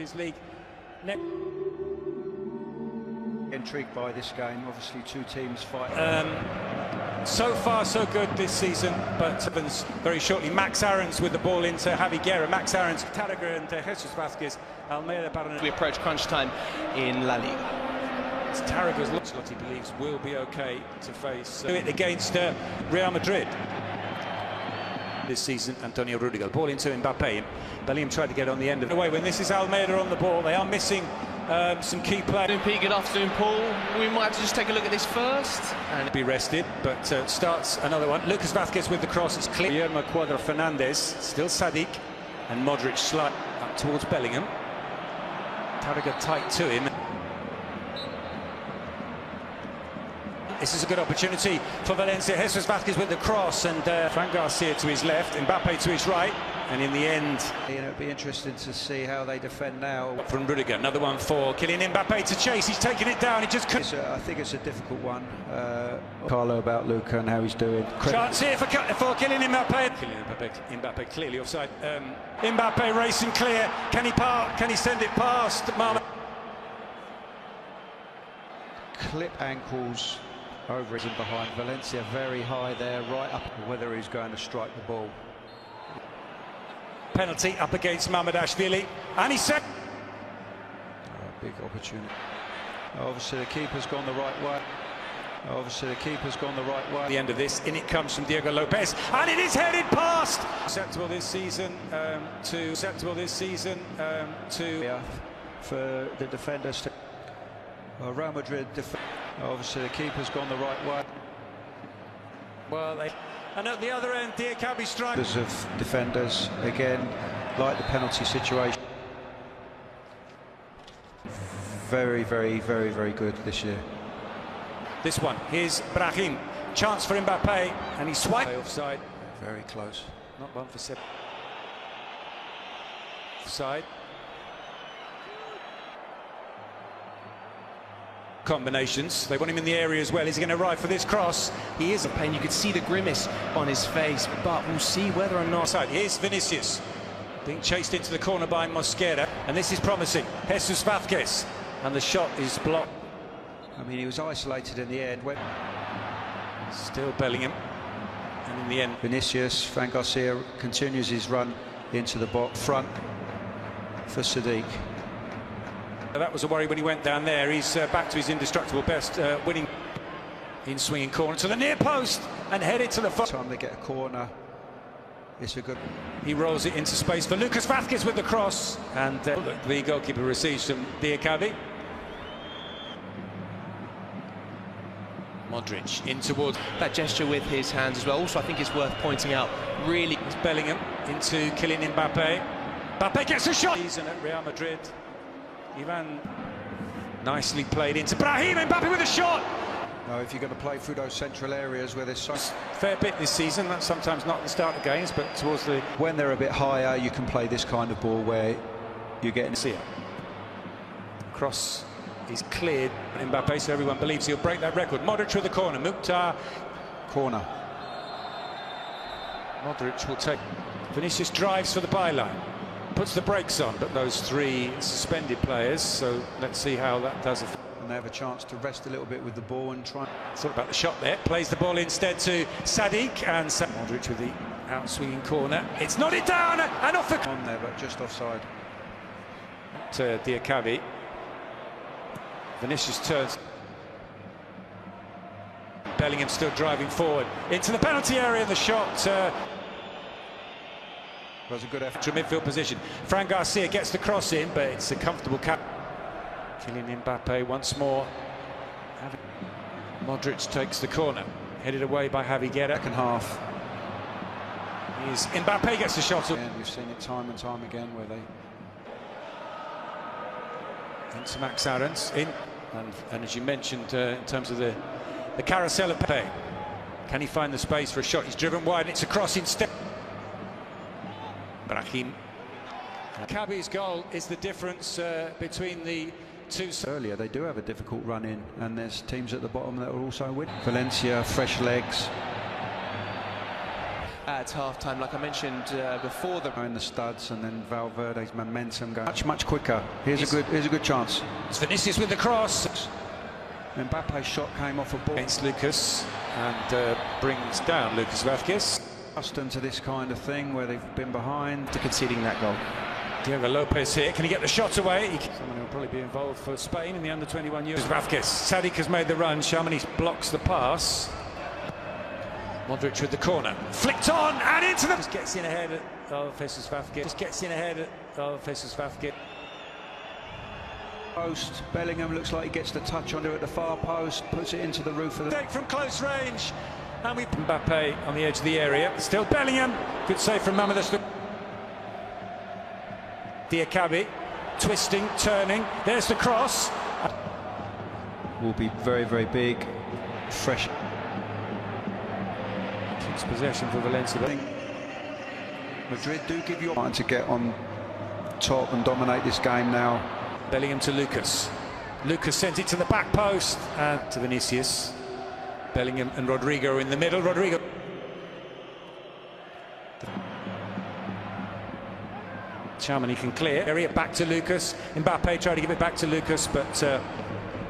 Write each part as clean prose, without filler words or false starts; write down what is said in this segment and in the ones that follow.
Champions League. Intrigued by this game, obviously two teams fighting. So far so good this season, but very shortly. Max Aarons with the ball into Javi Guerra. Max Aarons, Tarragona and Jesus Vázquez. Almeida, Barron. We approach crunch time in La Liga. It's Tarragona's lot he believes will be okay to face it against Real Madrid this season. Antonio Rudiger, ball into Mbappe. Bellingham tried to get on the end of the way. When this is Almeida on the ball, they are missing some key players. Good afternoon, Paul. We might have to just take a look at this first. And be rested, but starts another one. Lucas Vázquez with the cross. It's clear. Guillermo Cuadra Fernandez, still Sadik, and Modric slide up towards Bellingham. Tarragona tight to him. This is a good opportunity for Valencia. Jesus Vázquez with the cross, and Fran Garcia to his left, Mbappe to his right, and in the end, It'll be interesting to see how they defend now. From Rudiger, another one for Kylian Mbappe to chase. He's taken it down. He just couldn't. I think it's a difficult one. Carlo about Luca and how he's doing. Chance here for Kylian Mbappe. Mbappe clearly offside. Mbappe racing clear. Can he park? Can he send it past Marma? Clip ankles over and behind. Valencia very high there, right up. Whether he's going to strike the ball. Penalty up against Mamardashvili, and he said, Big opportunity. Obviously the keeper's gone the right way. The end of this, in it comes from Diego Lopez, and it is headed past. Acceptable this season to for the defenders to. Real Madrid. Obviously the keeper's gone the right way. Well, and at the other end, Diakabi strikes. Of defenders again, like the penalty situation. Very good this year. This one, here's Brahim. Chance for Mbappe, and he swiped. Offside. Very close. Not one for 7. Offside. Combinations. They want him in the area as well. Is he going to arrive for this cross? He is in pain. You could see the grimace on his face, but we'll see whether or not. Here's Vinicius being chased into the corner by Mosquera, and this is promising. Jesus Vázquez, and the shot is blocked. I mean, he was isolated in the end. Still Bellingham, and in the end, Vinicius. Fran Garcia continues his run into the box front for Sadik. That was a worry when he went down there. He's back to his indestructible best, winning in swinging corner to the near post and headed to the front. Time they get a corner, it's a good. He rolls it into space for Lucas Vázquez with the cross, and the goalkeeper receives from Diakabi. Modric in towards that gesture with his hands as well. Also, I think it's worth pointing out. Really, it's Bellingham into Kylian Mbappe. Mbappe gets a shot. Season at Real Madrid. Ivan nicely played into Brahim. Mbappe with a shot. No, if you're going to play through those central areas where there's so fair bit this season, that's sometimes not the start of games, but towards the when they're a bit higher, you can play this kind of ball where you're getting. See it. Cross is cleared. Mbappe, so everyone believes he'll break that record. Modric with the corner. Mukhtar. Corner. Modric will take. Vinicius drives for the byline. Puts the brakes on, but those 3 suspended players, so let's see how that does. And they have a chance to rest a little bit with the ball and try. Thought about the shot there. Plays the ball instead to Sadik, and Modric with the out-swinging corner. It's nodded down and off the. On there, but just offside. To Diakabi. Vinicius turns. Bellingham still driving forward into the penalty area. The shot. Was a good effort to midfield position. Fran Garcia gets the cross in, but it's a comfortable cap. Kylian Mbappe once more. Modric takes the corner, headed away by Javi Guerra. Second half. Mbappe gets the shot. And we've seen it time and time again where they. Into Max Aarons in, and as you mentioned, in terms of the carousel of Pepe, can he find the space for a shot? He's driven wide. It's a cross instead. Brahim. Kabi's goal is the difference between the two. Earlier, they do have a difficult run in, and there's teams at the bottom that will also win. Valencia, fresh legs. at half-time. Like I mentioned before, in the studs, and then Valverde's momentum going much quicker. Here's a good chance. It's Vinicius with the cross. Mbappe's shot came off a ball Against Lucas and brings down Lucas Vázquez. Accustomed to this kind of thing where they've been behind. to conceding that goal. Diego Lopez here. Can he get the shot away? Someone who will probably be involved for Spain in the under-21 Euros. Vázquez. Sadik has made the run. Shamani blocks the pass. Modric with the corner. Flicked on and into the... Just gets in ahead of Jesus Vázquez. Just gets in ahead of Jesus Vázquez. Post. Bellingham looks like he gets the touch on it at the far post. Puts it into the roof of the... Take from close range. And we... Mbappe on the edge of the area. Still Bellingham. Good save from Mamadou. Diakabi. Twisting, turning. There's the cross. Will be very, very big. Fresh. Keeps possession for Valencia. Madrid do give you time to get on top and dominate this game now. Bellingham to Lucas. Lucas sends it to the back post and to Vinicius. Bellingham and Rodrigo in the middle. Rodrigo. Shamani can clear. Area back to Lucas. Mbappe tried to give it back to Lucas, but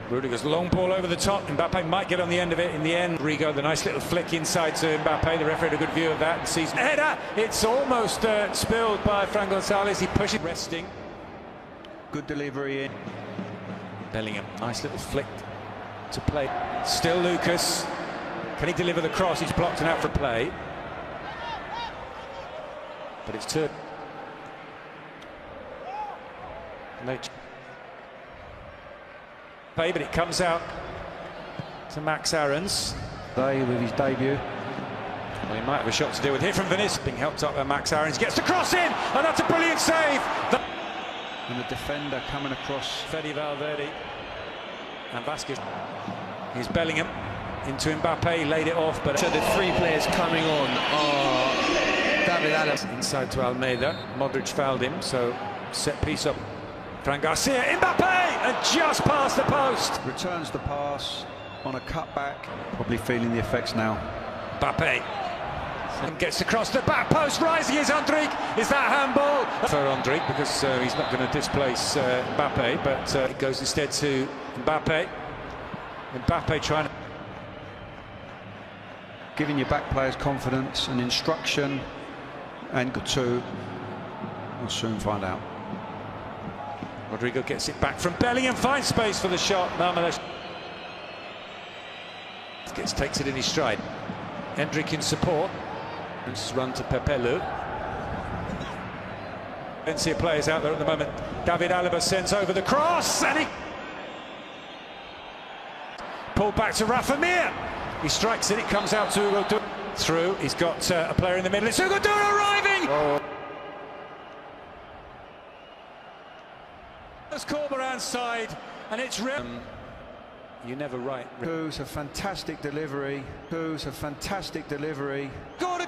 Rudiger's long ball over the top. Mbappe might get on the end of it in the end. Rodrigo, the nice little flick inside to Mbappe. The referee had a good view of that and sees header. It's almost spilled by Fran Gonzalez. He pushes, resting. Good delivery in. Bellingham, nice little flick to play. Still Lucas. Can he deliver the cross? He's blocked and out for play. But it's turned. But it comes out to Max Aarons. With his debut. Well, he might have a shot to deal with here from Vinicius. Being helped up by Max Aarons. Gets the cross in, and that's a brilliant save. And the defender coming across. Fede Valverde and Vázquez. Here's Bellingham into Mbappe, laid it off, but So the three players coming on are David Alaba. Inside to Almeida. Modric fouled him, so set piece up. Fran Garcia, Mbappe, and just past the post. Returns the pass on a cutback. Probably feeling the effects now. Mbappe. And gets across the back post, rising is Endrick. Is that handball? For Endrick, because he's not going to displace Mbappe, but it goes instead to Mbappe. Mbappe trying to... Giving your back players confidence and instruction, and good too. We'll soon find out. Rodrigo gets it back from Bellingham, finds space for the shot. Marmelesh takes it in his stride. Endrick in support. Let's run to Pepelu. Valencia players out there at the moment. David Alaba sends over the cross, and he pulled back to Rafa Mir. He strikes it. It comes out to Hugo through. He's got a player in the middle. It's Hugo arriving. Oh. It's Corberan's side, and it's you never write. Who's a fantastic delivery. Who's a fantastic delivery. Good